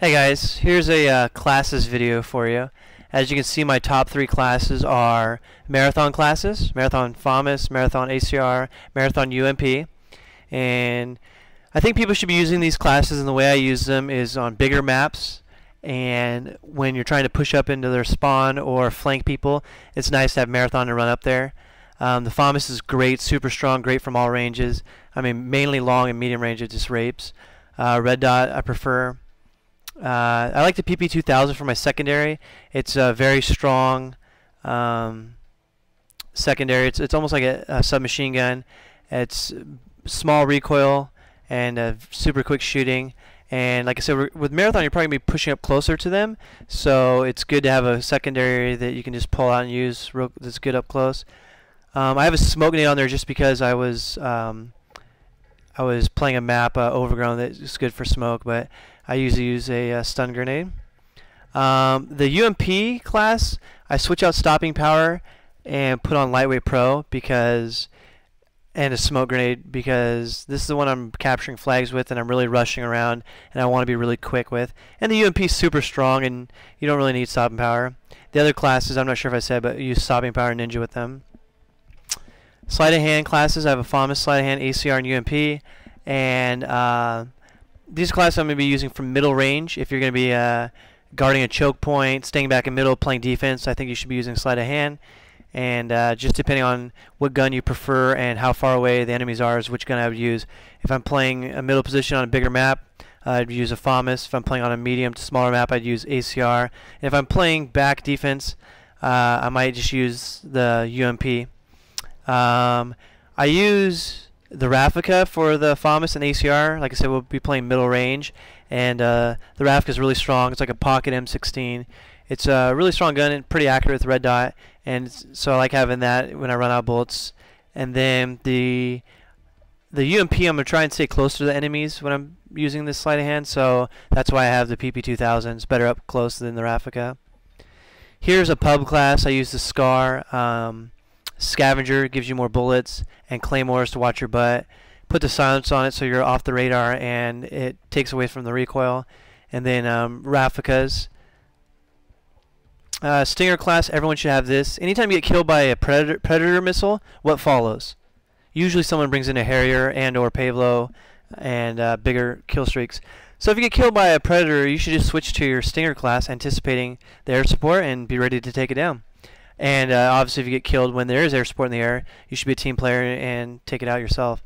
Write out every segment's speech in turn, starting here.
Hey guys, here's a classes video for you. As you can see, my top 3 classes are Marathon classes, Marathon FAMAS, Marathon ACR, Marathon UMP. And I think people should be using these classes, and the way I use them is on bigger maps. And when you're trying to push up into their spawn or flank people, it's nice to have Marathon to run up there. The FAMAS is great, super strong, great from all ranges. I mean, mainly long and medium range, it just rapes. Red Dot I prefer. I like the PP2000 for my secondary. It's a very strong secondary. It's almost like a submachine gun. It's small recoil and super quick shooting. And like I said, with Marathon, you're probably going to be pushing up closer to them. So it's good to have a secondary that you can just pull out and use that's good up close. I have a smoke grenade on there just because I was playing a map Overgrown that's good for smoke, but I usually use a stun grenade. The UMP class, I switch out stopping power and put on lightweight pro and a smoke grenade, because this is the one I'm capturing flags with and I'm really rushing around and I want to be really quick with. And the UMP is super strong and you don't really need stopping power. The other classes, I'm not sure if I said, but use stopping power and ninja with them. Sleight of hand classes, I have a FAMAS sleight of hand, ACR, and UMP. And these classes I'm going to be using from middle range. If you're going to be guarding a choke point, staying back in middle, playing defense, I think you should be using sleight of hand. And just depending on what gun you prefer and how far away the enemies are is which gun I would use. If I'm playing a middle position on a bigger map, I'd use a FAMAS. If I'm playing on a medium to smaller map, I'd use ACR. And if I'm playing back defense, I might just use the UMP. I use the Raffica for the FAMAS and ACR. Like I said, we'll be playing middle range, and the Raffica is really strong. It's like a pocket M16. It's a really strong gun and pretty accurate with red dot, and so I like having that when I run out of bullets. And then the UMP, I'm gonna try and stay close to the enemies when I'm using this sleight of hand, so that's why I have the PP2000. It's better up close than the Raffica. Here's a pub class. I use the SCAR. Scavenger gives you more bullets, and Claymores to watch your butt. Put the silence on it so you're off the radar and it takes away from the recoil. And then Rafficas. Stinger class, everyone should have this. Anytime you get killed by a predator missile, what follows? Usually someone brings in a Harrier and or Pavlo and bigger kill streaks. So if you get killed by a predator, you should just switch to your Stinger class, anticipating the air support, and be ready to take it down. And obviously, if you get killed when there is air support in the air, you should be a team player and take it out yourself.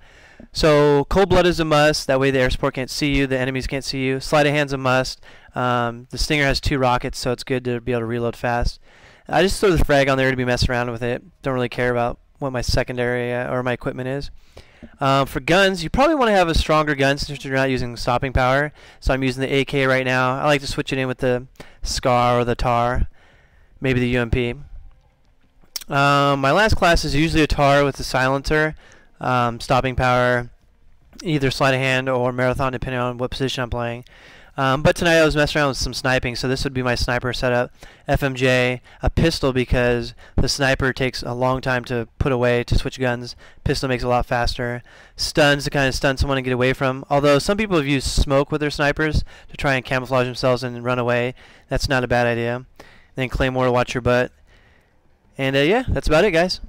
So cold blood is a must. That way the air support can't see you, the enemies can't see you. Sleight of hand's a must. The Stinger has 2 rockets, so it's good to be able to reload fast. I just throw the frag on there to be messing around with it. Don't really care about what my secondary or my equipment is. For guns, you probably want to have a stronger gun since you're not using stopping power. So I'm using the AK right now. I like to switch it in with the SCAR or the TAR, maybe the UMP. My last class is usually a TAR with a silencer, stopping power, either sleight of hand or Marathon, depending on what position I'm playing. But tonight I was messing around with some sniping, so this would be my sniper setup. FMJ, a pistol, because the sniper takes a long time to put away to switch guns. Pistol makes it a lot faster. Stuns to kind of stun someone and get away from. Although some people have used smoke with their snipers to try and camouflage themselves and run away. That's not a bad idea. And then Claymore to watch your butt. And yeah, that's about it, guys.